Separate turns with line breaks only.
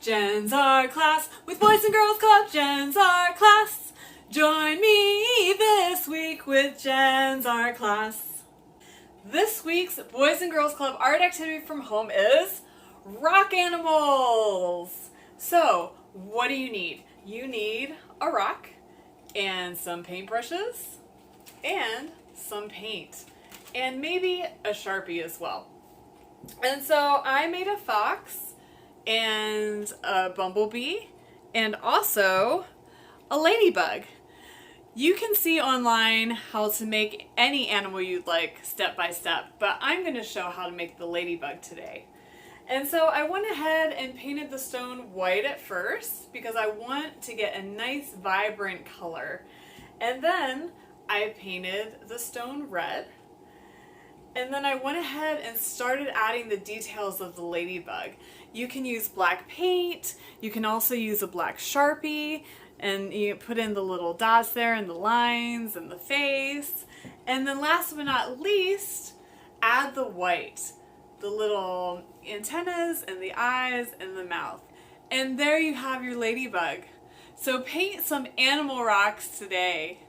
Jen's Art Class with Boys and Girls Club. Jen's Art Class. Join me this week with Jen's Art Class. This week's Boys and Girls Club art activity from home is rock animals. So, what do you need? You need a rock and some paintbrushes and some paint and maybe a Sharpie as well. And so I made a fox and a bumblebee and also a ladybug. You can see online how to make any animal you'd like step by step, but I'm going to show how to make the ladybug today. And so I went ahead and painted the stone white at first because I want to get a nice vibrant color. And then I painted the stone red. And then I went ahead and started adding the details of the ladybug. You can use black paint, you can also use a black Sharpie, and you put in the little dots there and the lines and the face. And then last but not least, add the white, the little antennas and the eyes and the mouth. And there you have your ladybug. So paint some animal rocks today.